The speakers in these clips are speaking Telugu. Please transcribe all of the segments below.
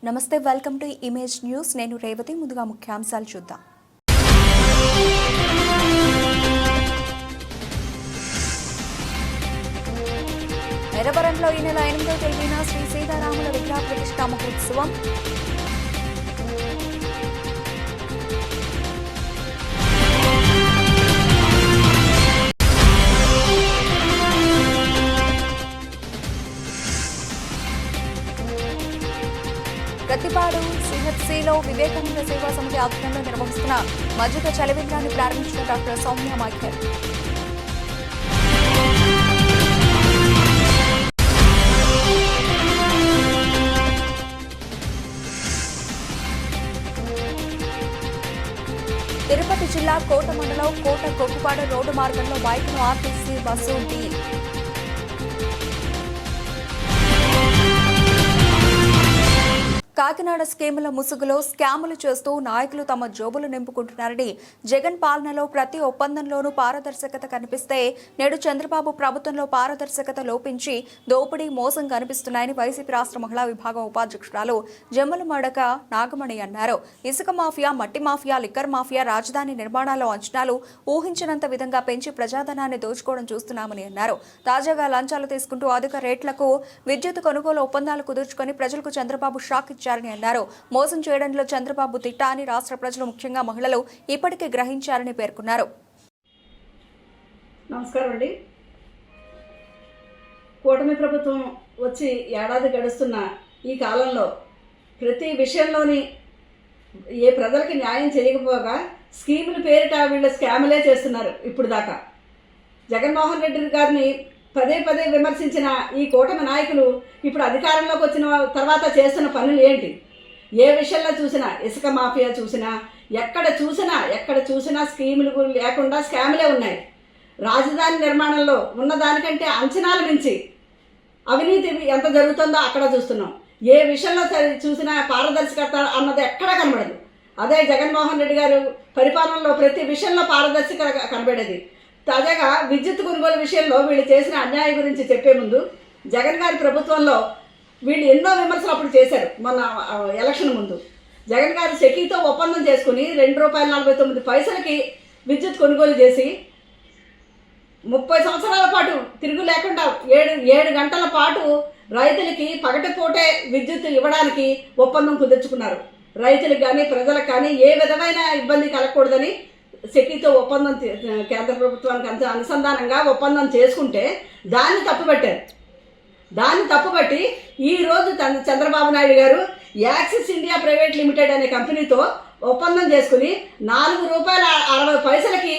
నమస్తే, వెల్కమ్ టు ఇమేజ్ న్యూస్. నేను రేవతి. ముందుగా ముఖ్యాంశాలు చూద్దాం. ఎర్రవరంలో ఈ నెల 8వ తేదీన శ్రీ సీతారాముల విగ్రహ ప్రతిష్ఠా మహోత్సవం. గతిపాడు సిహెచ్సిలో వివేకానంద సేవా సమితి ఆధ్వర్యంలో నిర్వహిస్తున్న మజ్జిగ చలివేంద్రాన్ని ప్రారంభించిన డాక్టర్ సౌమ్య మైఖేల్. తిరుపతి జిల్లా కోట మండలం కోట కొక్కుపాడు రోడ్డు మార్గంలో బైక్ను ఆర్టీసీ బస్సు ఢీ. కాకినాడ స్కీముల ముసుగులో స్కాములు చేస్తూ నాయకులు తమ జోబులు నింపుకుంటున్నారని, జగన్ పాలనలో ప్రతి ఒప్పందంలోనూ పారదర్శకత కనిపిస్తే నేడు చంద్రబాబు ప్రభుత్వంలో పారదర్శకత లోపించి దోపిడీ మోసం కనిపిస్తున్నాయని వైసీపీ రాష్ట్ర మహిళా విభాగం ఉపాధ్యక్షురాలు జమ్మలమడక నాగమణి అన్నారు. ఇసుక మాఫియా, మట్టి మాఫియా, లిక్కర్ మాఫియా రాజధాని నిర్మాణాల అంచనాలు ఊహించినంత విధంగా పెంచి ప్రజాధనాన్ని దోచుకోవడం చూస్తున్నామని అన్నారు. తాజాగా లంచాలు తీసుకుంటూ అధిక రేట్లకు విద్యుత్ కొనుగోలు ఒప్పందాలు కుదుర్చుకొని ప్రజలకు చంద్రబాబు షాక్ ఇచ్చారని అన్నారు. మోసం చేయడంలో చంద్రబాబు తిట్ట అని రాష్ట్ర ప్రజలు, ముఖ్యంగా మహిళలు ఇప్పటికే గ్రహించారని పేర్కొన్నారు. నమస్కారం అండి. కూటమి ప్రభుత్వం వచ్చి ఏడాది గడుస్తున్న ఈ కాలంలో ప్రతి విషయంలోని ఏ ప్రజలకి న్యాయం చేయకపోగా స్కీముల పేరిట వీళ్ళు స్కాములే చేస్తున్నారు. ఇప్పుడు దాకా జగన్మోహన్ రెడ్డి గారిని పదే పదే విమర్శించిన ఈ కూటమి నాయకులు ఇప్పుడు అధికారంలోకి వచ్చిన తర్వాత చేస్తున్న పనులు ఏంటి? ఏ విషయంలో చూసినా, ఇసుక మాఫియా చూసినా, ఎక్కడ చూసినా స్కీములు లేకుండా స్కాములే ఉన్నాయి. రాజధాని నిర్మాణంలో ఉన్నదానికంటే అంచనాలు మించి అవినీతి ఎంత జరుగుతుందో అక్కడ చూస్తున్నాం. ఏ విషయంలో చూసినా పారదర్శకత అన్నది ఎక్కడా కనబడదు. అదే జగన్మోహన్ రెడ్డి గారు పరిపాలనలో ప్రతి విషయంలో పారదర్శకత కనబడేది. తాజాగా విద్యుత్ కొనుగోలు విషయంలో వీళ్ళు చేసిన అన్యాయం గురించి చెప్పే ముందు, జగన్ గారి ప్రభుత్వంలో వీళ్ళు ఎన్నో విమర్శలు అప్పుడు చేశారు. మొన్న ఎలక్షన్ ముందు జగన్ గారు సెకీతో ఒప్పందం చేసుకుని ₹2.49 విద్యుత్ కొనుగోలు చేసి 30 సంవత్సరాల పాటు తిరుగు లేకుండా 7 గంటల పాటు రైతులకి పగటిపూటే విద్యుత్ ఇవ్వడానికి ఒప్పందం కుదుర్చుకున్నారు. రైతులకు కానీ ప్రజలకు కానీ ఏ విధమైన ఇబ్బంది కలగకూడదని సెకీతో ఒప్పందం కేంద్ర ప్రభుత్వానికి అనుసంధానంగా ఒప్పందం చేసుకుంటే దాన్ని తప్పుబట్టి ఈరోజు చంద్రబాబు నాయుడు గారు యాక్సిస్ ఇండియా ప్రైవేట్ లిమిటెడ్ అనే కంపెనీతో ఒప్పందం చేసుకుని ₹4.60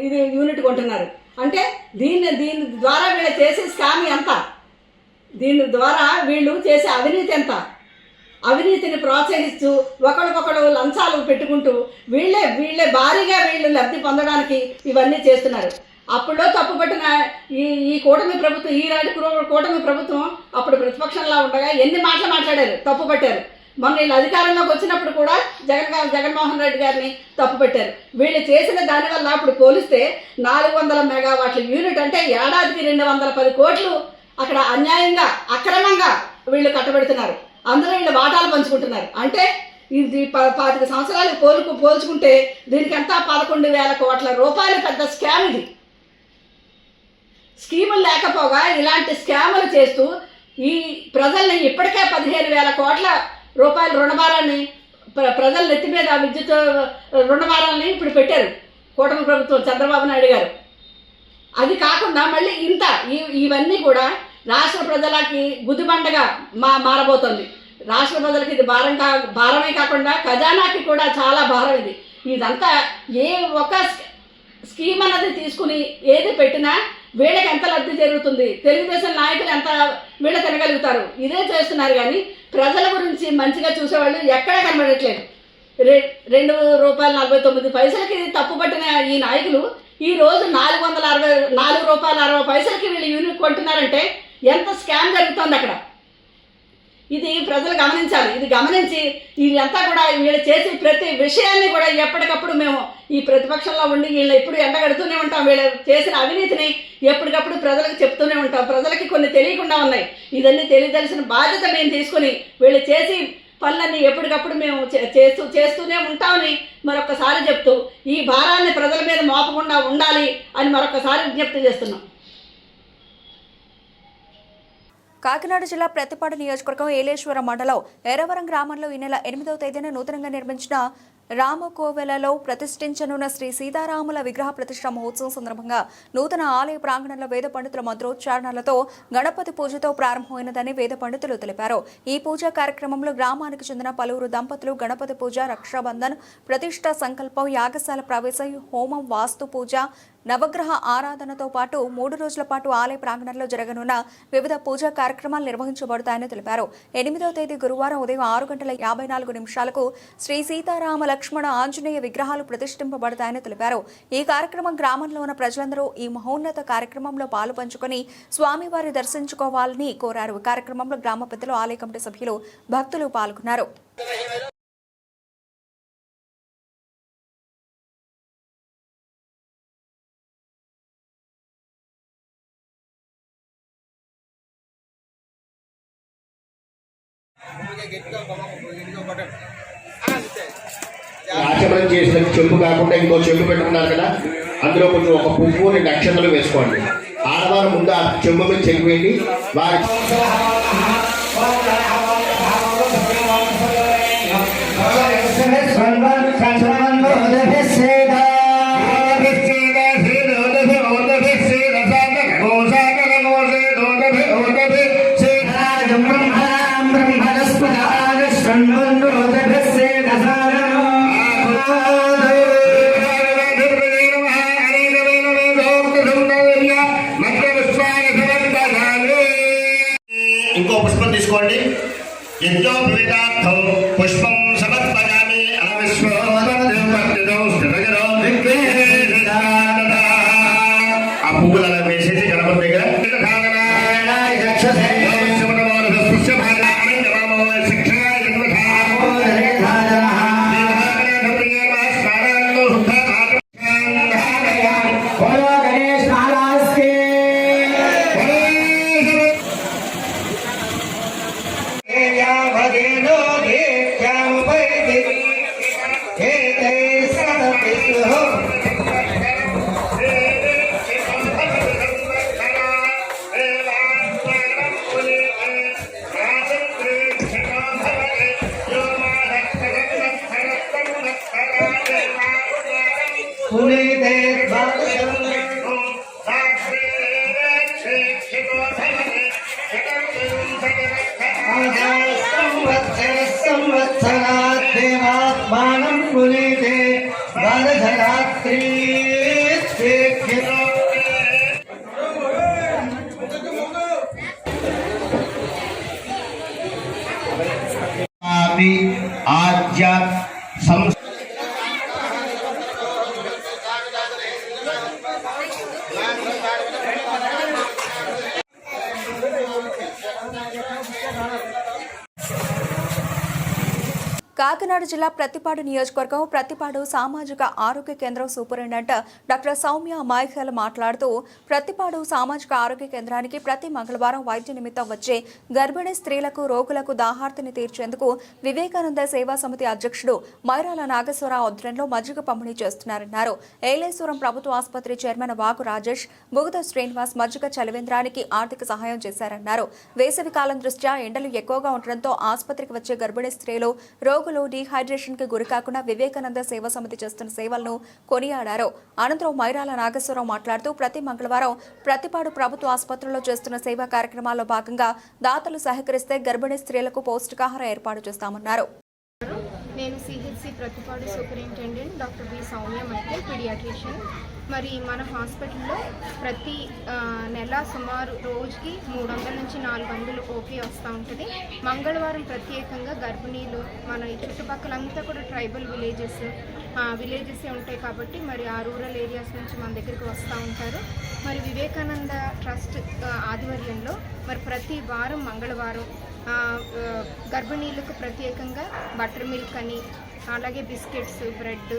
ఇది యూనిట్ కొంటున్నారు. అంటే దీని ద్వారా వీళ్ళు చేసే స్కామ్ ఎంత? దీని ద్వారా వీళ్ళు చేసే అవినీతి ఎంత? అవినీతిని ప్రోత్సహిస్తూ ఒకరికొకరు లంచాలు పెట్టుకుంటూ వీళ్ళే భారీగా వీళ్ళు లబ్ధి పొందడానికి ఇవన్నీ చేస్తున్నారు. అప్పుడులో తప్పుపట్టిన ఈ కూటమి ప్రభుత్వం, ఈనాటి కూటమి ప్రభుత్వం అప్పుడు ప్రతిపక్షంలో ఉండగా ఎన్ని మాటలు మాట్లాడారు, తప్పుపట్టారు. మొన్న వీళ్ళు అధికారంలోకి వచ్చినప్పుడు కూడా జగన్మోహన్ రెడ్డి గారిని తప్పుపెట్టారు. వీళ్ళు చేసిన దానివల్ల అప్పుడు పోలిస్తే 400 మెగావాట్ల యూనిట్ అంటే ఏడాదికి 210 కోట్లు అక్కడ అన్యాయంగా, అక్రమంగా వీళ్ళు కట్టబెడుతున్నారు. అందులో వీళ్ళు వాటాలు పంచుకుంటున్నారు. అంటే ఇది 25 సంవత్సరాలు పోల్చుకుంటే దీనికి ఎంత? 11,000 కోట్ల రూపాయలు పెద్ద స్కామ్ ఇది. స్కీములు లేకపోగా ఇలాంటి స్కాములు చేస్తూ ఈ ప్రజల్ని ఇప్పటికే 15,000 కోట్ల రూపాయల రుణభారాన్ని ప్రజల నెత్తి మీద విద్యుత్ రుణభారాన్ని ఇప్పుడు పెట్టారు కూటమి ప్రభుత్వం, చంద్రబాబు నాయుడు గారు. అది కాకుండా మళ్ళీ ఇవన్నీ కూడా రాష్ట్ర ప్రజలకి గుదిబండగా మారబోతోంది. రాష్ట్ర ప్రజలకి ఇది భారమే కాకుండా ఖజానాకి కూడా చాలా భారం ఇది. ఇదంతా ఏ ఒక స్కీమ్ అన్నది తీసుకుని ఏది పెట్టినా వీళ్ళకి ఎంత లబ్ధి జరుగుతుంది, తెలుగుదేశం నాయకులు ఎంత వీళ్ళు తినగలుగుతారు, ఇదే చేస్తున్నారు. కానీ ప్రజల గురించి మంచిగా చూసేవాళ్ళు ఎక్కడా కనబడట్లేదు. ₹2.49 తప్పుపట్టిన ఈ నాయకులు ఈరోజు ₹4.60 వీళ్ళు యూనిట్ కొంటున్నారంటే ఎంత స్కామ్ జరుగుతుంది అక్కడ. ఇది ప్రజలు గమనించాలి. ఇది గమనించి ఇదంతా కూడా వీళ్ళు చేసే ప్రతి విషయాన్ని కూడా ఎప్పటికప్పుడు మేము ఈ ప్రతిపక్షంలో ఉండి వీళ్ళు ఎప్పుడు ఎండగడుతూనే ఉంటాం. వీళ్ళు చేసిన అవినీతిని ఎప్పటికప్పుడు ప్రజలకు చెప్తూనే ఉంటాం. ప్రజలకి కొన్ని తెలియకుండా ఉన్నాయి. ఇదన్నీ తెలియదలసిన బాధ్యత మేము తీసుకుని వీళ్ళు చేసి పనులన్నీ ఎప్పటికప్పుడు మేము చేస్తూనే ఉంటామని మరొకసారి చెప్తూ ఈ భారాన్ని ప్రజల మీద మోపకుండా ఉండాలి అని మరొకసారి విజ్ఞప్తి చేస్తున్నాం. కాకినాడ జిల్లా ప్రతిపాడు నియోజకవర్గం ఏలేశ్వరం మండలం ఎర్రవరం గ్రామంలో ఈ నెల 8వ తేదీన నూతనంగా నిర్మించిన రామకోవెలలో ప్రతిష్ఠించనున్న శ్రీ సీతారాముల విగ్రహ ప్రతిష్ఠ మహోత్సవం సందర్భంగా నూతన ఆలయ ప్రాంగణంలో వేద పండితుల మంత్రోచ్చారణలతో గణపతి పూజతో ప్రారంభమైనదని వేద పండితులు తెలిపారు. ఈ పూజా కార్యక్రమంలో గ్రామానికి చెందిన పలువురు దంపతులు గణపతి పూజ, రక్షాబంధన్, ప్రతిష్ఠ సంకల్పం, యాగశాల ప్రవేశం, హోమం, వాస్తు పూజ, నవగ్రహ ఆరాధనతో పాటు 3 రోజుల పాటు ఆలయ ప్రాంగణంలో జరగనున్న వివిధ పూజా కార్యక్రమాలు నిర్వహించబడతాయని తెలిపారు. 8వ తేదీ గురువారం ఉదయం 6:54 శ్రీ సీతారామ లక్ష్మణ ఆంజనేయ విగ్రహాలు ప్రతిష్ఠింపబడతాయని తెలిపారు. ఈ కార్యక్రమం గ్రామంలో ఉన్న ప్రజలందరూ ఈ మహోన్నత కార్యక్రమంలో పాలు పంచుకొని స్వామివారి దర్శించుకోవాలని కోరారు. ఈ కార్యక్రమంలో గ్రామ పెద్దలు, ఆలయ కమిటీ సభ్యులు, భక్తులు పాల్గొన్నారు. ఆచమనం చేసిన చెంబు కాకుండా ఇంకో చెంబు పెట్టుకున్నారు కదా, అందులో కొంచెం ఒక పువ్వు 2 అక్షతలు వేసుకోండి. ఆడవారు ముందు ఆ చెంబు మీద చెరిపోయింది వారి ఇంకో పుష్పం తీసుకోండి. యజ్ఞోపవితార్థం పుష్పం సమర్పయామి. ఆ పువ్వులు అలా వేసేసి గణపతి దగ్గర దేవాత్మానం పునీతే వరధరాత్రి ఆద్య కాకినాడ జిల్లా ప్రతిపాడు నియోజకవర్గం ప్రతిపాడు సామాజిక ఆరోగ్య కేంద్రం సూపరింటెండెంట్ డాక్టర్ సౌమ్య మైఖేల్ మాట్లాడుతూ ప్రతిపాడు సామాజిక ఆరోగ్య కేంద్రానికి ప్రతి మంగళవారం వైద్య నిమిత్తం వచ్చే గర్భిణీ స్త్రీలకు, రోగులకు దాహార్తిని తీర్చేందుకు వివేకానంద సేవా సమితి అధ్యక్షుడు మైరాల నాగేశ్వరరావు ఆధ్వర్యంలో మజ్జిగ పంపిణీ చేస్తున్నారన్నారు. ఏలేశ్వరం ప్రభుత్వ ఆసుపత్రి చైర్మన్ వాగు రాజేష్, బుగద శ్రీనివాస్ మజ్జిగ చలివేంద్రానికి ఆర్థిక సహాయం చేశారన్నారు. వేసవి కాలం దృష్ట్యా ఎండలు ఎక్కువగా ఉండడంతో ఆసుపత్రికి వచ్చే గర్భిణీ స్త్రీలు, రోగులు డీహైడ్రేషన్ కి గురికాకుండా వివేకానంద సేవా సమితి చేస్తున్న సేవలను కొనియాడారు. అనంతరం మైరాల నాగేశ్వరరావు మాట్లాడుతూ ప్రతి మంగళవారం ప్రతిపాడు ప్రభుత్వ ఆసుపత్రిలో చేస్తున్న సేవా కార్యక్రమాల్లో భాగంగా దాతలు సహకరిస్తే గర్భిణీ స్త్రీలకు పౌష్టికాహార ఏర్పాటు చేస్తామన్నారు. నేను CHC Prathipadu superintendent doctor B Soumya Michael, paediatrician. మరి మన హాస్పిటల్లో ప్రతి నెల సుమారు రోజుకి 300 నుంచి 400 ఓపీ వస్తూ ఉంటుంది. మంగళవారం ప్రత్యేకంగా గర్భిణీలు, మన ఈ చుట్టుపక్కలంతా కూడా ట్రైబల్ విలేజెస్ ఉంటాయి కాబట్టి మరి ఆ రూరల్ ఏరియాస్ నుంచి మన దగ్గరికి వస్తూ ఉంటారు. మరి వివేకానంద ట్రస్ట్ ఆధ్వర్యంలో మరి ప్రతి వారం మంగళవారం గర్భిణీలకు ప్రత్యేకంగా బటర్ మిల్క్ అని, అలాగే బిస్కెట్స్, బ్రెడ్,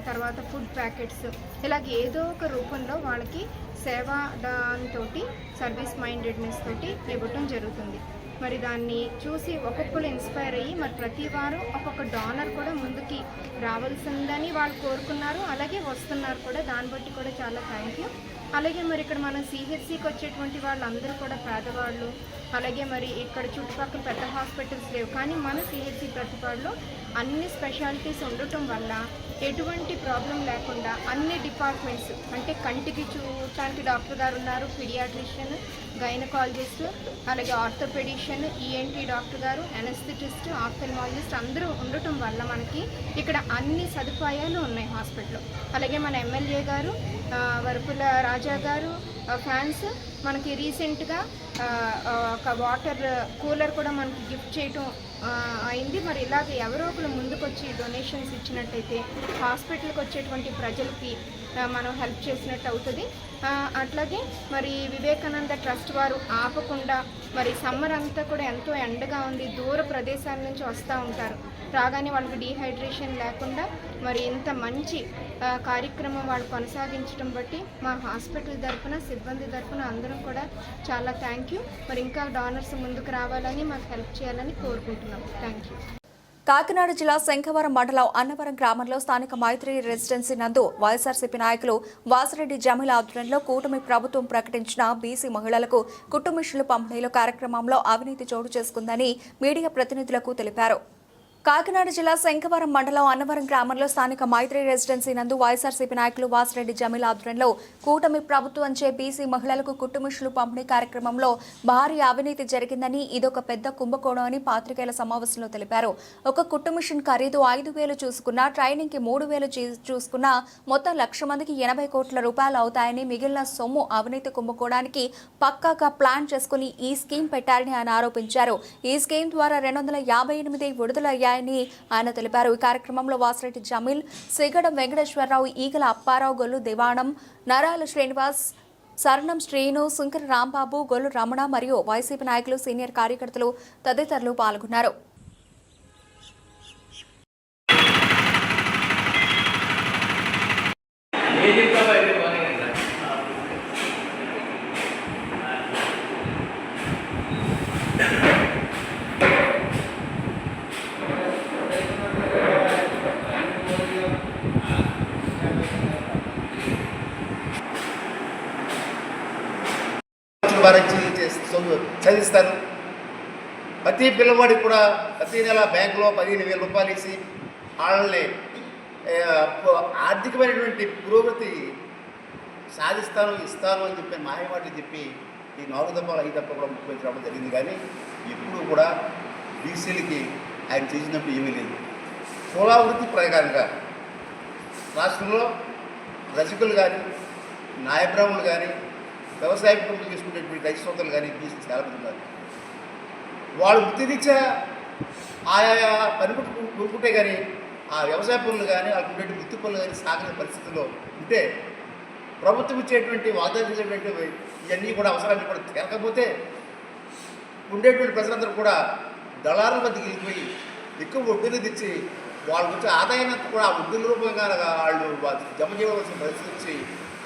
తర్వాత ఫుడ్ ప్యాకెట్స్, ఇలాగ ఏదో ఒక రూపంలో వాళ్ళకి సేవా దానితోటి, సర్వీస్ మైండెడ్నెస్ తోటి ఇవ్వటం జరుగుతుంది. మరి దాన్ని చూసి ఒక్కొక్కరు ఇన్స్పైర్ అయ్యి మరి ప్రతి వారం ఒక్కొక్క డోనర్ కూడా ముందుకి రావాల్సిందని వాళ్ళు కోరుకున్నారు, అలాగే వస్తున్నారు కూడా. దాన్ని బట్టి కూడా చాలా థ్యాంక్ యూ. అలాగే మరి ఇక్కడ మనం సిహెచ్సికి వచ్చేటువంటి వాళ్ళందరూ కూడా పేదవాళ్ళు, అలాగే మరి ఇక్కడ చుట్టుపక్కల పెద్ద హాస్పిటల్స్ లేవు, కానీ మన సిహెచ్సి ప్రతిపాడులో అన్ని స్పెషాలిటీస్ ఉండటం వల్ల ఎటువంటి ప్రాబ్లం లేకుండా అన్ని డిపార్ట్మెంట్స్, అంటే కంటికి చూడటానికి డాక్టర్ గారు ఉన్నారు, పీడియాట్రిషియన్, గైనకాలజిస్ట్, అలాగే ఆర్థోపెడిషియన్, ఈఎన్టీ డాక్టర్ గారు, అనస్థెటిస్ట్, ఆఫ్థల్మాలజిస్ట్ అందరూ ఉండటం వల్ల మనకి ఇక్కడ అన్ని సదుపాయాలు ఉన్నాయి హాస్పిటల్లో. అలాగే మన ఎమ్మెల్యే గారు వరపుల రాజా గారు ఫ్యాన్స్ మనకి రీసెంట్గా ఒక వాటర్ కూలర్ కూడా మనకి గిఫ్ట్ చేయటం అయింది. మరి ఇలాగ ఎవరో ఒకరు ముందుకొచ్చి డొనేషన్స్ ఇచ్చినట్టయితే హాస్పిటల్కి వచ్చేటువంటి ప్రజలకి మనం హెల్ప్ చేసినట్టు అవుతుంది. అట్లాగే మరి వివేకానంద ట్రస్ట్ వారు ఆపకుండా మరి సమ్మర్ అంతా కూడా ఎంతో ఎండగా ఉంది, దూర ప్రదేశాల నుంచి వస్తూ ఉంటారు, రాగానే వాళ్ళకి డీహైడ్రేషన్ లేకుండా మరి ఇంత మంచి కార్యక్రమం వాళ్ళు కొనసాగించడం బట్టి మా హాస్పిటల్ తరఫున, సిబ్బంది తరఫున అందరం కూడా చాలా థ్యాంక్ యూ. మరి ఇంకా డోనర్స్ ముందుకు రావాలని, మాకు హెల్ప్ చేయాలని కోరుకుంటున్నాం. Thank you. కాకినాడ జిల్లా శంఖవరం మండలం అన్నవరం గ్రామంలో స్థానిక మైత్రి రెసిడెన్సీ నందు వైఎస్ఆర్సీపీ నాయకులు వాసిరెడ్డి జమీల్ ఆధ్వర్యంలో కూటమి ప్రభుత్వం ప్రకటించిన బీసీ మహిళలకు కుట్టు మిషన్లు పంపిణీలో కార్యక్రమంలో అవినీతి చోటు చేసుకుందని మీడియా ప్రతినిధులకు తెలిపారు. కాకినాడ జిల్లా శంఖవరం మండలం అన్నవరం గ్రామంలో స్థానిక మైత్రి రెసిడెన్సీ నందు వైఎస్ఆర్సీపీ నాయకులు వాసిరెడ్డి జమీల్ ఆధ్వర్యంలో కూటమి ప్రభుత్వంచే బీసీ మహిళలకు కుట్టు మిషన్లు పంపిణీ కార్యక్రమంలో భారీ అవినీతి జరిగిందని, ఇదొక పెద్ద కుంభకోణం అని పాత్రికేయుల సమావేశంలో తెలిపారు. ఒక కుట్టు మిషన్ ఖరీదు 5,000 చూసుకున్నా, ట్రైనింగ్కి 3,000 చూసుకున్నా మొత్తం 1,00,000 మందికి 80 కోట్ల రూపాయలు అవుతాయని, మిగిలిన సొమ్ము అవినీతి కుంభకోణానికి పక్కాగా ప్లాన్ చేసుకుని ఈ స్కీమ్ పెట్టారని ఆయన ఆరోపించారు. ఈ స్కీమ్ ద్వారా 258 విడుదలయ్యాయని ఆయన తెలిపారు. ఈ కార్యక్రమంలో వాసిరెడ్డి జమీల్, సిగడం వెంకటేశ్వరరావు, ఈగల అప్పారావు, గొల్లు దివాణం, నరాల శ్రీనివాస్, సరణం శ్రీను, శంకర రాంబాబు, గొల్లు రమణ మరియు వైసీపీ నాయకులు, సీనియర్ కార్యకర్తలు తదితరులు పాల్గొన్నారు. చదివిస్తారు. ప్రతి పిల్లవాడికి కూడా ప్రతి నెల బ్యాంకులో 15,000 రూపాయలు ఇచ్చి వాళ్ళని ఆర్థికమైనటువంటి పురోగతి సాధిస్తాను, ఇస్తాను అని చెప్పి మాయమాటలు చెప్పి ఈ 4 దఫాలు 5 దఫాలు కూడా ముఖ్యమంత్రి అవ్వడం జరిగింది. కానీ ఎప్పుడు కూడా బీసీలకి ఆయన చేసినప్పుడు ఏమీ లేదు. కులావృత్తి ప్రకారంగా రాష్ట్రంలో రజకులు కానీ, నాయబ్రాహ్మణులు కానీ, వ్యవసాయ కుటుంబాలు చేసుకునేటువంటి రైతు సోదరులు కానీ బీసీ చాలా మంది ఉన్నారు. వాళ్ళు వృత్తిరీత్యా ఆయా పనిముట్టు కొనుక్కుంటే కానీ ఆ వ్యవసాయ పనులు కానీ, వాళ్ళకు ఉండేటువంటి వృత్తి పనులు కానీ సాగని పరిస్థితుల్లో ఉంటే ప్రభుత్వం ఇచ్చేటువంటి వాగ్దానం చేసేటువంటి ఇవన్నీ కూడా అవసరాన్ని కూడా తీరకపోతే ఉండేటువంటి ప్రజలందరూ కూడా దళారుల మధ్యకి వెళ్ళిపోయి ఎక్కువ వడ్డీలు తెచ్చి వాళ్ళకి వచ్చే ఆదాయాన్ని కూడా ఆ వడ్డీల రూపంగా వాళ్ళు జమ చేయవలసిన పరిస్థితి వచ్చి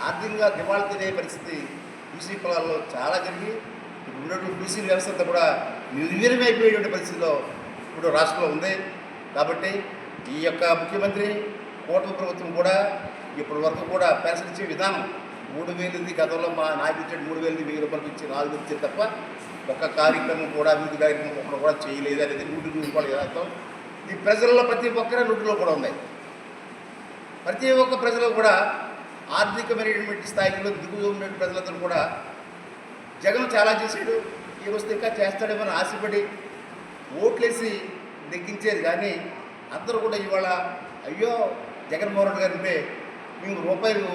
ఆర్థికంగా దివాళా తీరే పరిస్థితి బీసీ కులాల్లో చాలా జరిగి ఇప్పుడు ఉన్నటువంటి బీసీ వ్యవస్థ అంతా కూడా నిర్వీర్యమైపోయేటువంటి పరిస్థితిలో ఇప్పుడు రాష్ట్రంలో ఉంది. కాబట్టి ఈ యొక్క ముఖ్యమంత్రి కూటమి ప్రభుత్వం కూడా ఇప్పటి వరకు కూడా పెన్షన్ ఇచ్చే విధానం 3,000 గతంలో మా నాయకులు ఇచ్చాడు, 3,000 1000 రూపాయలు ఇచ్చి 4,000 ఇచ్చారు తప్ప ఒక్క కార్యక్రమం కూడా అభివృద్ధి కార్యక్రమం ఒకటి కూడా చేయలేదు అనేది 100 రూపాయలు యథార్థం. ఈ ప్రజల్లో ప్రతి ఒక్కరి నోటిలో కూడా ఉన్నాయి. ప్రతి ఒక్క ప్రజలు కూడా ఆర్థికమైనటువంటి స్థాయిలో దిగువ ఉన్న ప్రజలందరూ కూడా జగన్ చాలా చేశాడు, ఈ వస్తే ఇంకా చేస్తాడేమని ఆశపడి ఓట్లేసి నెగ్గించేది. కానీ అందరూ కూడా ఇవాళ అయ్యో జగన్మోహన్ రెడ్డి గారు ఉంటే మేము రూపాయలు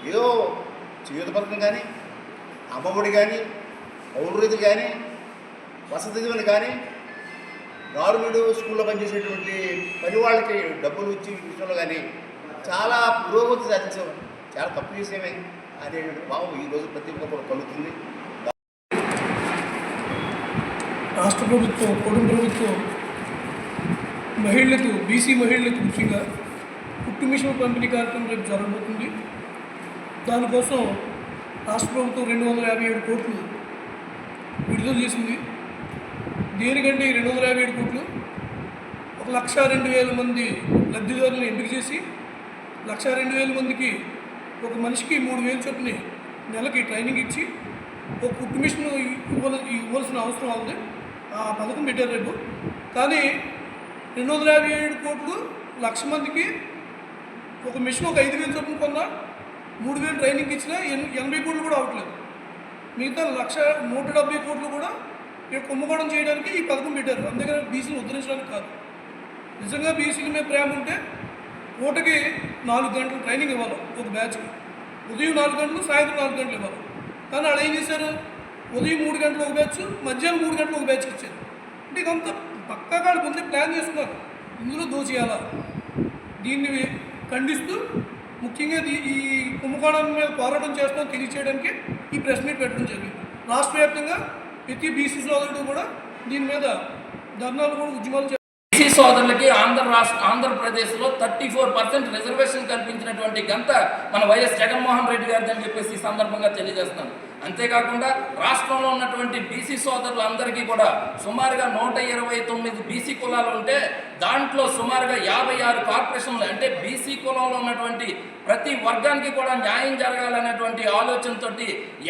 ఏదో చేయూత పథకం కానీ, అమ్మఒడి కానీ, పౌరులు కానీ, వసతి దీవెనలు కానీ, గవర్నమెంట్ స్కూల్లో పనిచేసేటువంటి పని వాళ్ళకి డబ్బులు ఇచ్చి విషయంలో కానీ చాలా పురోగతి సాధించాం, చాలా తప్పు చేసేమే అనేటువంటి భావం ఈరోజు ప్రతి ఒక్కరు కలుగుతుంది. రాష్ట్ర ప్రభుత్వం, కూటమి ప్రభుత్వం మహిళలకు, బీసీ మహిళలకు ముఖ్యంగా కుట్టు మిషన్ పంపిణీ కార్యక్రమం రేపు జరగబోతుంది. దానికోసం రాష్ట్ర ప్రభుత్వం 257 కోట్లు విడుదల చేసింది. దీనికంటే 257 కోట్లు 1,02,000 మంది లబ్ధిదారులను ఎంపిక చేసి 1,02,000 మందికి ఒక మనిషికి 3,000 చొప్పున నెలకి ట్రైనింగ్ ఇచ్చి ఒక కుట్టు మిషన్ ఇవ్వాల్సిన అవసరం ఉంది. ఆ పథకం పెట్టారు రేపు. కానీ 257 కోట్లు 1,00,000 మందికి ఒక మిషన్ ఒక 5,000 చొప్పున కొన్నా 3,000 ట్రైనింగ్ ఇచ్చినా 80 కోట్లు కూడా అవ్వట్లేదు. మిగతా 1,170 కోట్లు కూడా ఇక్కడ కుంభకోణం చేయడానికి ఈ పథకం పెట్టారు. అందుకని బీసీని ఉద్ధరించడానికి కాదు. నిజంగా బీసీల మీద ప్రేమ ఉంటే పూటకి 4 గంటలు ట్రైనింగ్ ఇవ్వాలి ఒక బ్యాచ్కి. ఉదయం 4 గంటలు, సాయంత్రం 4 గంటలు ఇవ్వాలి. కానీ వాళ్ళు ఏం చేశారు, ఉదయం 3 గంటలు ఒక బ్యాచ్, మధ్యాహ్నం 3 గంటలు ఒక బ్యాచ్కి ఇచ్చారు. అంటే ఇదంతా పక్కాగా ముందే ప్లాన్ చేసుకున్నారు, ఇందులో దోచేయాలా. దీన్ని ఖండిస్తూ ముఖ్యంగా ఈ కుంభకోణం మీద పోరాటం చేస్తాం తెలియచేయడానికి ఈ ప్రెస్ మీట్ పెట్టడం జరిగింది. రాష్ట్ర వ్యాప్తంగా ప్రతి బీసీ సోదరుడు కూడా దీని మీద ధర్నాలు కూడా ఉద్యమాలు బీసీ సోదరులకి ఆంధ్రప్రదేశ్లో 34% రిజర్వేషన్ కల్పించినటువంటి ఘనత మన వైఎస్ జగన్మోహన్ రెడ్డి గారిది అని చెప్పేసి ఈ సందర్భంగా తెలియజేస్తున్నాను. అంతేకాకుండా రాష్ట్రంలో ఉన్నటువంటి బీసీ సోదరులందరికీ కూడా సుమారుగా 129 బీసీ కులాలు ఉంటే దాంట్లో సుమారుగా 56 కార్పొరేషన్లు, అంటే బీసీ కులంలో ఉన్నటువంటి ప్రతి వర్గానికి కూడా న్యాయం జరగాలనేటువంటి ఆలోచనతో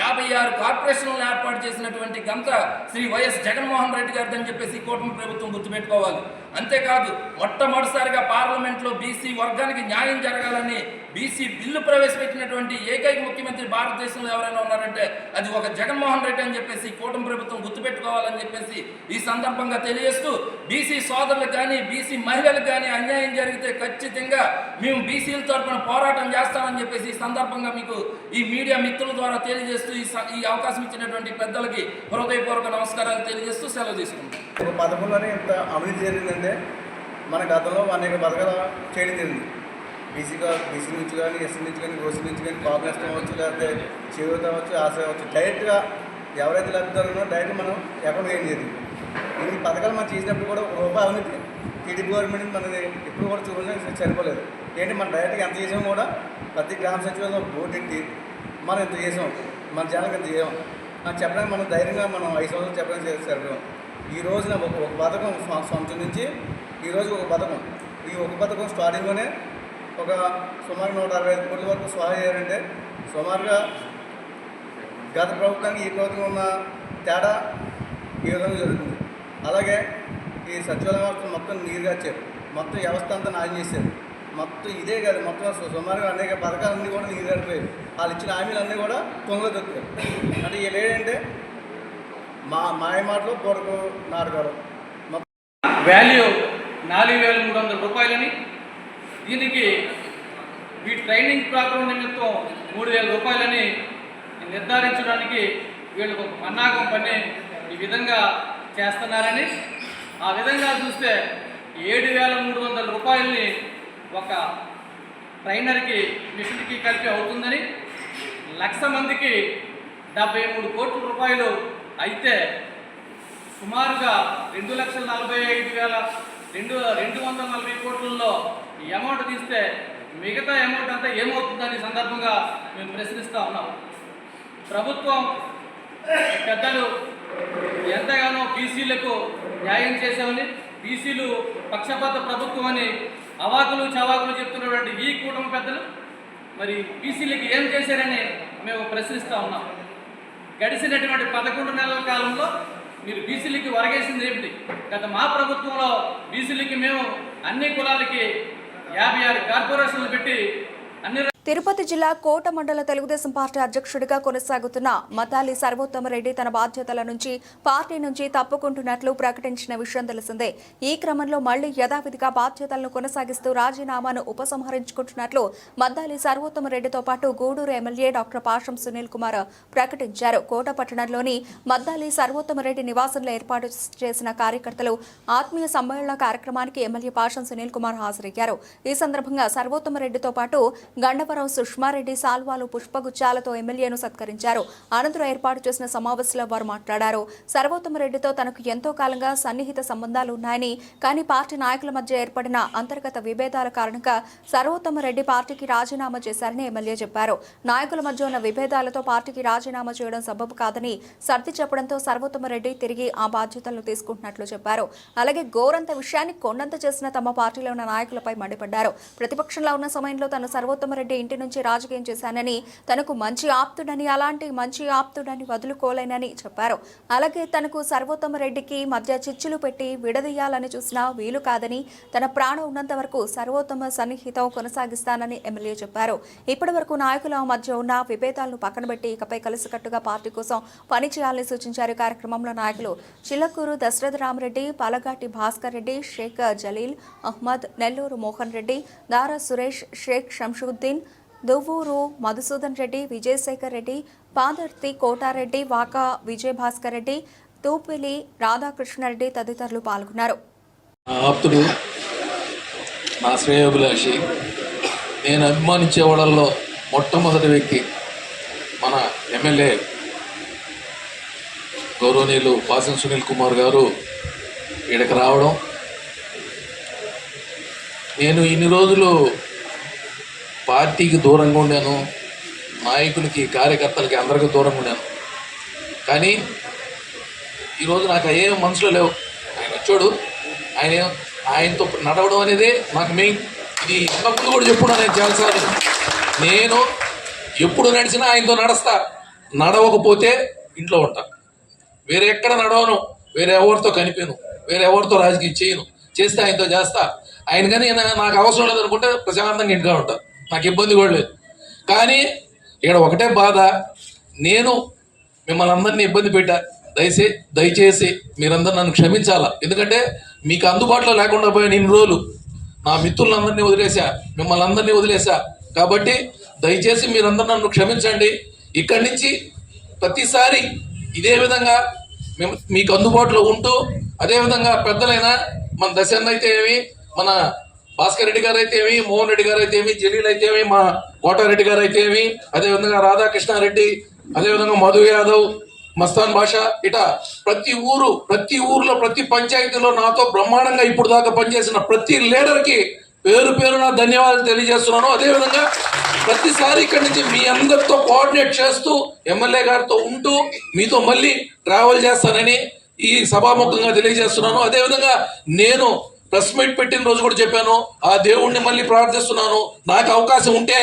56 కార్పొరేషన్లను ఏర్పాటు చేసినటువంటి ఘనత శ్రీ వైఎస్ జగన్మోహన్ రెడ్డి గారిది అని చెప్పేసి కూటమి ప్రభుత్వం గుర్తుపెట్టుకోవాలి. అంతేకాదు మొట్టమొదటిసారిగా పార్లమెంట్లో బీసీ వర్గానికి న్యాయం జరగాలని బీసీ బిల్లు ప్రవేశపెట్టినటువంటి ఏకైక ముఖ్యమంత్రి భారతదేశంలో ఎవరైనా ఉన్నారంటే అది ఒక జగన్మోహన్ రెడ్డి అని చెప్పేసి కూటమి ప్రభుత్వం గుర్తుపెట్టుకోవాలని చెప్పేసి ఈ సందర్భంగా తెలియజేస్తూ, బీసీ సోదరులకు కానీ బీసీ మహిళలకు కానీ అన్యాయం జరిగితే ఖచ్చితంగా మేము బీసీల తరఫున పోరాటం చేస్తామని చెప్పేసి ఈ సందర్భంగా మీకు ఈ మీడియా మిత్రుల ద్వారా తెలియజేస్తూ ఈ అవకాశం ఇచ్చినటువంటి పెద్దలకి హృదయపూర్వక నమస్కారాలు తెలియజేస్తూ సెలవు తీసుకుంటాం. ఒక పథకంలోనే ఇంత అభివృద్ధి జరిగిందంటే మన గతంలో అనేక పథకాలు చేయడం జరిగింది. బీసీ నుంచి కానీ, ఎస్సీ నుంచి కానీ, ఓసీ నుంచి కానీ, కాపు నష్టం అవ్వచ్చు, లేకపోతే చేయూత అవ్వచ్చు, ఆశ అవ్వచ్చు, డైరెక్ట్గా ఎవరైతే లబ్ధిదారులో డైరెక్ట్ మనం అకౌంట్ వేయడం జరిగింది. ఈ పథకాలు మనం చేసినప్పుడు కూడా రూపాయి అవినీతి టీడీపీ గవర్నమెంట్ మనది ఎప్పుడు కూడా చూడడానికి సరిపోలేదు. ఏంటి మనం డైరెక్ట్గా ఎంత చేసామో కూడా ప్రతి గ్రామ సచివాలయంలో బోర్డు ఎట్టి మనం ఎంత చేసాం, మన జనాలకు ఎంత చేయం అని చెప్పడానికి మనం ధైర్యంగా మనం 5 సంవత్సరాలు చెప్పడానికి సరిపోయాం. ఈ రోజున ఒక పథకం సంవత్సరం నుంచి ఈరోజు ఒక పథకం, ఈ ఒక పథకం స్టార్టింగ్లోనే ఒక సుమారు 165 కోట్ల వరకు సహాయం చేయాలంటే సుమారుగా గత ప్రభుత్వానికి ఈ ప్రభుత్వం ఉన్న తేడా ఈ విధంగా జరుగుతుంది. అలాగే ఈ సచివాలయ వ్యవస్థ మొత్తం నీరుగార్చారు, మొత్తం వ్యవస్థ అంతా నాశనం చేశారు. మొత్తం ఇదే కాదు, మొత్తం సుమారుగా అనేక పథకాలన్నీ కూడా నీరుగారిపోయాయి. వాళ్ళు ఇచ్చిన హామీలన్నీ కూడా తొంగలో దొక్కారు. అంటే వీళ్ళు ఏంటంటే మాయ మాటలు పొరకు నాటకాలు. వాల్యూ 4,300 రూపాయలని, దీనికి ఈ ట్రైనింగ్ ప్రోగ్రాం నిమిత్తం 3,000 రూపాయలని నిర్ధారించడానికి వీళ్ళకు ఒక పన్నాగం పని ఈ విధంగా చేస్తున్నారని, ఆ విధంగా చూస్తే 7,300 రూపాయలని ఒక ట్రైనర్కి మిషన్కి కలిపి అవుతుందని, 1,00,000 మందికి 73 కోట్ల రూపాయలు అయితే సుమారుగా 2,45,240 కోట్లలో ఈ అమౌంట్ తీస్తే మిగతా అమౌంట్ అంతా ఏమవుతుందని సందర్భంగా మేము ప్రశ్నిస్తూ ఉన్నాం. ప్రభుత్వం పెద్దలు ఎంతగానో బీసీలకు న్యాయం చేశామని, బీసీలు పక్షపాత ప్రభుత్వం అని అవాకులు చవాకులు చెప్తున్నటువంటి ఈ కూటమి పెద్దలు మరి బీసీలకి ఏం చేశారని మేము ప్రశ్నిస్తూ ఉన్నాం. గడిచినటువంటి 11 నెలల కాలంలో మీరు బీసీలకి వరగేసింది ఏమిటి? గత మా ప్రభుత్వంలో బీసీలకి మేము అన్ని కులాలకి 56 కార్పొరేషన్లు పెట్టి అన్ని. తిరుపతి జిల్లా కోట మండల తెలుగుదేశం పార్టీ అధ్యక్షుడిగా కొనసాగుతున్న మతాలి సర్వోత్తమరెడ్డి తన బాధ్యతల నుంచి పార్టీ నుంచి తప్పుకుంటున్నట్లు ప్రకటించిన విషయం తెలిసిందే. ఈ క్రమంలో మళ్లీ యథావిధిగా బాధ్యతలను కొనసాగిస్తూ రాజీనామాను ఉపసంహరించుకుంటున్నట్లు మద్దాలి సర్వోత్తమరెడ్డితో పాటు గూడూరు ఎమ్మెల్యే డాక్టర్ పాషం సునీల్ కుమార్ ప్రకటించారు. కోట పట్టణంలోని మద్దాలి సర్వోత్తమరెడ్డి నివాసంలో ఏర్పాటు చేసిన కార్యకర్తలు ఆత్మీయ సమ్మేళన కార్యక్రమానికి ఎమ్మెల్యే పాషం సునీల్ కుమార్ హాజరయ్యారు. ఈ సందర్భంగా సర్వోత్తమరెడ్డితో పాటు గండవ రామారావు సుష్మారెడ్డి సాల్వాలు పుష్పగుచ్చాలతో ఎమ్మెల్యేను సత్కరించారు. అనంతరం ఏర్పాటు చేసిన సమావేశంలో వారు మాట్లాడారు. సర్వోత్తమరెడ్డితో తనకు ఎంతో కాలంగా సన్నిహిత సంబంధాలు ఉన్నాయని, కానీ పార్టీ నాయకుల మధ్య ఏర్పడిన అంతర్గత విభేదాల కారణంగా సర్వోత్తమరెడ్డి పార్టీకి రాజీనామా చేశారని ఎమ్మెల్యే చెప్పారు. నాయకుల మధ్య ఉన్న విభేదాలతో పార్టీకి రాజీనామా చేయడం సబబు కాదని సర్ది చెప్పడంతో సర్వోత్తమరెడ్డి తిరిగి ఆ బాధ్యతలను తీసుకుంటున్నట్లు చెప్పారు. అలాగే గోరంత విషయాన్ని కొండంత చేసిన తమ పార్టీలో ఉన్న నాయకులపై మండిపడ్డారు. ప్రతిపక్షంలో ఉన్న సమయంలో తను సర్వోత్తమరెడ్డి ఇంటి నుంచి రాజకీయం చేశానని, తనకు మంచి ఆప్తుడని, అలాంటి మంచి ఆప్తుడని వదులుకోలేనని చెప్పారు. అలాగే తనకు సర్వోత్తమరెడ్డికి మధ్య చిచ్చులు పెట్టి విడదీయాలని చూసినా వీలు కాదని, తన ప్రాణం ఉన్నంత వరకు సర్వోత్తమ సన్నిహితం కొనసాగిస్తానని ఎమ్మెల్యే చెప్పారు. ఇప్పటి వరకు నాయకుల మధ్య ఉన్న విభేదాలను పక్కనబెట్టి ఇకపై కలిసికట్టుగా పార్టీ కోసం పనిచేయాలని సూచించారు. కార్యక్రమంలో నాయకులు చిల్లకూరు దశరథ రామరెడ్డి, పాలగాటి భాస్కర్ రెడ్డి, షేక్ జలీల్ అహ్మద్, నెల్లూరు మోహన్ రెడ్డి, దారా సురేష్, షేక్ షంషుద్దీన్, దువ్వూరు మధుసూదన్ రెడ్డి, విజయశేఖర్ రెడ్డి, పాదర్తి కోటారెడ్డి, వాకా విజయభాస్కర్ రెడ్డి, తూపిలి రాధాకృష్ణారెడ్డి తదితరులు పాల్గొన్నారు. ఆప్తుడు, నా శ్రేయోభిలాషి, నేను అభిమానించే వాళ్ళల్లో మొట్టమొదటి వ్యక్తి మన ఎమ్మెల్యే గౌరవనీయులు పాసం సునీల్ కుమార్ గారు ఇక్కడికి రావడం. నేను ఇన్ని రోజులు పార్టీకి దూరంగా ఉండాను, నాయకులకి కార్యకర్తలకి అందరికీ దూరంగా ఉండాను. కానీ ఈరోజు నాకు అయ్యే మనసులో లేవు. ఆయన వచ్చాడు, ఆయనతో నడవడం అనేది నాకు మెయిన్. ఇది ఇంతకుముందు కూడా చెప్పుకున్నాను నేను చాలాసార్లు. నేను ఎప్పుడు నడిచినా ఆయనతో నడుస్తా, నడవకపోతే ఇంట్లో ఉంటా. వేరే ఎక్కడ నడవను, వేరే ఎవరితో కనిపోను, వేరే ఎవరితో రాజకీయం చేయను. చేస్తే ఆయనతో చేస్తా. ఆయన కానీ నాకు అవసరం లేదనుకుంటే ప్రశాంతంగా ఇంట్లో ఉంటా, నాకు ఇబ్బంది కూడా లేదు. కానీ ఇక్కడ ఒకటే బాధ, నేను మిమ్మల్ని అందరినీ ఇబ్బంది పెట్టా. దయచేసి మీరందరూ నన్ను క్షమించాలా. ఎందుకంటే మీకు అందుబాటులో లేకుండా పోయాను ఇన్ని రోజులు. నా మిత్రులందరినీ వదిలేసా, మిమ్మల్ని అందరినీ వదిలేసా. కాబట్టి దయచేసి మీరందరూ నన్ను క్షమించండి. ఇక్కడి నుంచి ప్రతిసారి ఇదే విధంగా మేము మీకు అందుబాటులో ఉంటూ, అదేవిధంగా పెద్దలైనా మన దశన్న అయితే ఏమి, మన భాస్కర్ రెడ్డి గారు అయితే ఏమి, మోహన్ రెడ్డి గారు అయితే ఏమి, జలీల్ అయితే ఏమి, మా కోటారెడ్డి గారు అయితే ఏమి, అదేవిధంగా రాధాకృష్ణారెడ్డి, అదేవిధంగా మధు యాదవ్, మస్తాన్ భాష, ఇట ప్రతి ఊర్లో ప్రతి పంచాయతీలో నాతో బ్రహ్మాండంగా ఇప్పుడు దాకా పనిచేసిన ప్రతి లీడర్కి పేరున ధన్యవాదాలు తెలియజేస్తున్నాను. అదేవిధంగా ప్రతిసారి ఇక్కడి నుంచి మీ అందరితో కోఆర్డినేట్ చేస్తూ ఎమ్మెల్యే గారితో ఉంటూ మీతో మళ్ళీ ట్రావెల్ చేస్తానని ఈ సభాముఖంగా తెలియజేస్తున్నాను. అదేవిధంగా నేను ప్రెస్ మీట్ పెట్టిన రోజు కూడా చెప్పాను, ఆ దేవుణ్ణి మళ్ళీ ప్రార్థిస్తున్నాను, నాకు అవకాశం ఉంటే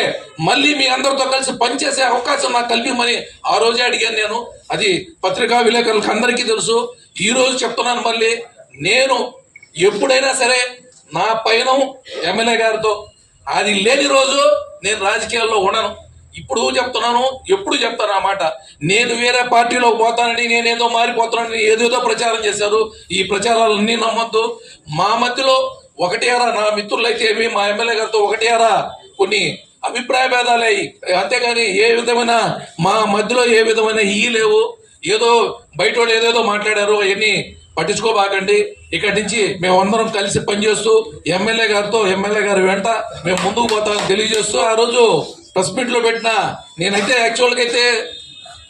మళ్ళీ మీ అందరితో కలిసి పనిచేసే అవకాశం నాకు కల్పిమని ఆ రోజే అడిగాను నేను. అది పత్రికా విలేకరులకు అందరికీ తెలుసు. ఈ రోజు చెప్తున్నాను మళ్ళీ, నేను ఎప్పుడైనా సరే నా పైన ఎమ్మెల్యే గారితో అది లేని రోజు నేను రాజకీయాల్లో ఉండను. ఇప్పుడు చెప్తున్నాను, ఎప్పుడు చెప్తాను ఆ మాట. నేను వేరే పార్టీలో పోతానని, నేనేదో మారిపోతానని ఏదేదో ప్రచారం చేశారు. ఈ ప్రచారాలన్నీ నమ్మొద్దు. మా మధ్యలో ఒకటేరా, నా మిత్రులైతే ఏమి, మా ఎమ్మెల్యే గారితో ఒకటేరా కొన్ని అభిప్రాయ భేదాలయ్యి, అంతేగాని ఏ విధమైన మా మధ్యలో ఏ విధమైన లేవు. ఏదో బయట వాళ్ళు ఏదేదో మాట్లాడారు, అవన్నీ పట్టించుకోబాకండి. ఇక్కడి నుంచి మేమందరం కలిసి పనిచేస్తూ ఎమ్మెల్యే గారి వెంట మేము ముందుకు పోతామని తెలియజేస్తూ, ఆ రోజు ప్రెస్ మీట్ లో పెట్టిన నేనైతే యాక్చువల్గా అయితే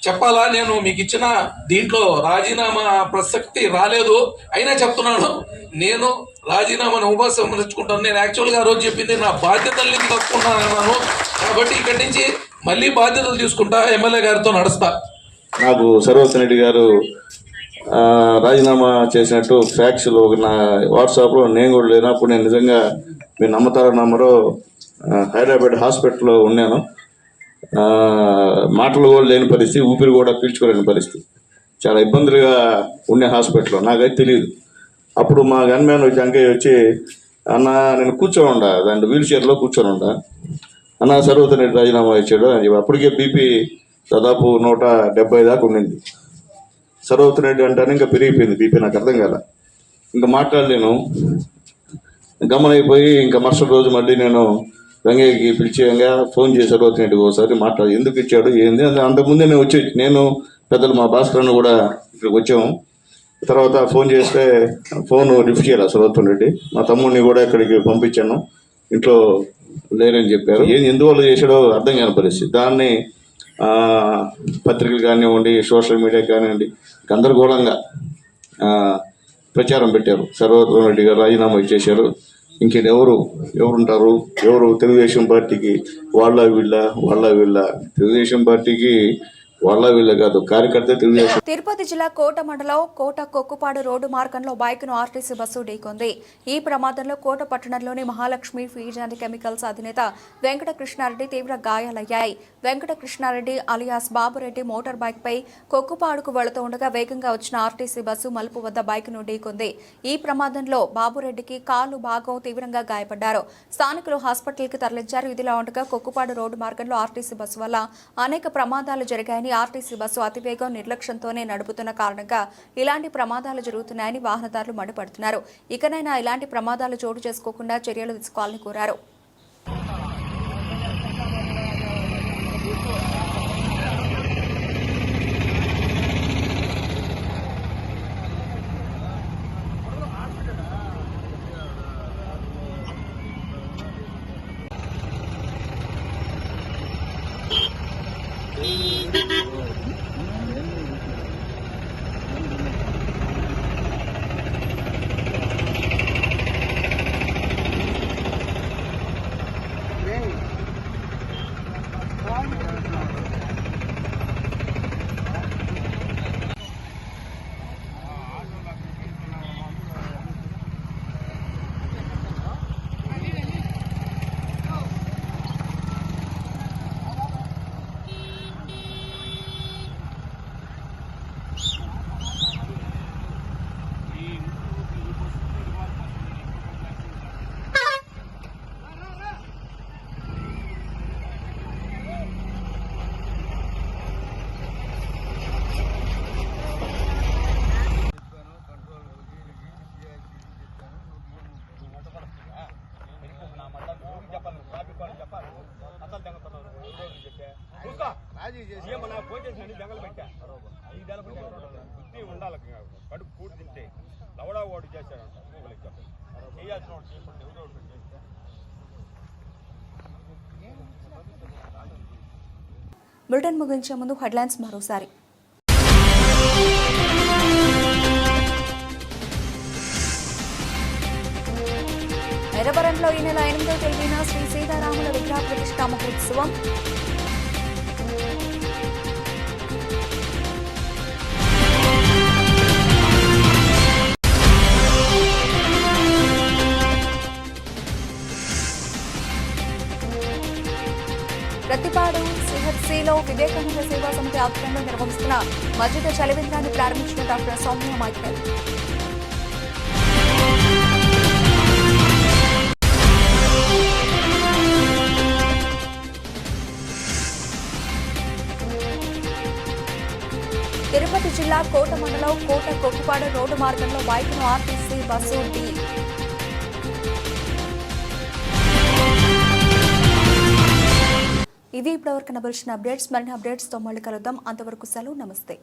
చెప్పాలా, నేను మీకు ఇచ్చిన దీంట్లో రాజీనామా ప్రసక్తి రాలేదు. అయినా చెప్తున్నాను, నేను రాజీనామాను ఉపసంహరించుకుంటాను. నేను యాక్చువల్గా ఆ రోజు చెప్పింది నా బాధ్యతల్ని తప్పుకుంటాను. కాబట్టి ఇక్కడి నుంచి మళ్ళీ బాధ్యతలు తీసుకుంటా, ఎమ్మెల్యే గారితో నడుస్తా. నాకు సర్వోత్తరెడ్డి గారు రాజీనామా చేసినట్టు ఫ్యాక్స్లో నా వాట్సాప్లో నేను కూడా లేనప్పుడు, నేను నిజంగా మీరు నమ్మతారో నమ్మరో హైదరాబాద్ హాస్పిటల్లో ఉన్నాను. మాటలు కూడా లేని పరిస్థితి, ఊపిరి కూడా పీల్చుకోలేని పరిస్థితి, చాలా ఇబ్బందులుగా ఉండే హాస్పిటల్లో. నాకైతే తెలియదు. అప్పుడు మా గన్మ్యాన్ వచ్చి అంకయ్య వచ్చి, అన్న నేను కూర్చొని ఉండా, దాంట్లో వీల్ చైర్లో కూర్చొని ఉండా, అన్న సర్వోత్తరెడ్డి రాజీనామా ఇచ్చాడు అని చెప్పి. అప్పటికే బీపీ దాదాపు 170 దాకా ఉండింది. సర్వోత్తరెడ్డి అంటానే ఇంకా పెరిగిపోయింది బీపీ. నాకు అర్థం కాల, ఇంకా మాట్లాడలేను, గమనైపోయి ఇంకా మరుసటి రోజు మళ్ళీ నేను రంగయ్యకి పిలిచేయంగా ఫోన్ చేసి సర్వోత్తరెడ్డికి ఒకసారి మాట్లాడి ఎందుకు ఇచ్చాడు ఏంది. అంతకుముందే నేను పెద్దలు మా భాస్కర్ను కూడా ఇక్కడికి వచ్చాము. తర్వాత ఫోన్ చేస్తే ఫోన్ లిఫ్ట్ చేయాలి సర్వోత్తరెడ్డి. మా తమ్ముడిని కూడా ఇక్కడికి పంపించాను. ఇంట్లో లేరని చెప్పారు. ఎందువల్ల చేశాడో అర్థం కాని పరిస్థితి. దాన్ని పత్రికలు కానివ్వండి, సోషల్ మీడియా కానివ్వండి, గందరగోళంగా ప్రచారం పెట్టారు. సర్వోత్తమ రెడ్డి గారు రాజీనామా ఇచ్చేశారు, ఇంకేంటి ఎవరుంటారు, ఎవరు తెలుగుదేశం పార్టీకి వాళ్ళ వీళ్ళ తెలుగుదేశం పార్టీకి వాళ్ళ వీళ్ళ కాదు, కార్యకర్త తెలుగుదేశం. తిరుపతి జిల్లా కోట మండలం కోట కొక్కుపాడు రోడ్డు మార్గంలో బైక్ను ఆర్టీసీ బస్సు ఢీకొంది. ఈ ప్రమాదంలో కోట పట్టణంలోని మహాలక్ష్మి ఫీడ్ అండ్ కెమికల్స్ అధినేత వెంకటకృష్ణారెడ్డి తీవ్ర గాయాలయ్యాయి. Venkatakrishnareddy alias Babureddy motor bike పై కొక్కుపాడుకు వెళుతూ ఉండగా వేగంగా వచ్చిన ఆర్టీసీ బస్సు మలుపు వద్ద బైక్ను ఢీకొంది. ఈ ప్రమాదంలో బాబురెడ్డికి కాలు భాగం తీవ్రంగా గాయపడ్డారు. స్థానికులు హాస్పిటల్కి తరలించారు. ఇదిలా ఉండగా కొక్కుపాడు రోడ్డు మార్గంలో ఆర్టీసీ బస్సు వల్ల అనేక ప్రమాదాలు జరిగాయని, ఆర్టీసీ బస్సు అతివేగం నిర్లక్ష్యంతోనే నడుపుతున్న కారణంగా ఇలాంటి ప్రమాదాలు జరుగుతున్నాయని వాహనదారులు మండిపడుతున్నారు. ఇకనైనా ఇలాంటి ప్రమాదాలు చోటు చేసుకోకుండా చర్యలు తీసుకోవాలని కోరారు. బులెటిన్ ముగించే ముందు హెడ్లైన్స్ మరోసారి. ఎర్రవరంలో ఈ నెల 8వ తేదీన శ్రీ సీతారాముల విగ్రహ ప్రతిష్ఠా మహోత్సవం. ప్రతిపాడు సిహెచ్సిలో వివేకానంద సేవా సమితి ఆధ్వర్యంలో నిర్వహిస్తున్న మజ్జిగ చలివేంద్రాన్ని ప్రారంభించిన డాక్టర్ సౌమ్య మైఖేల్. తిరుపతి జిల్లా కోట మండలం కోట కొక్కుపాడు రోడ్డు మార్గంలో బైక్ను ఆర్టీసీ బస్సు ఢీ. ఇవి ఇప్పటివరకు నవలసిన అప్డేట్స్. మరిన్ని అప్డేట్స్తో మళ్ళీ కలుద్దాం. అంతవరకు సెలవు. నమస్తే.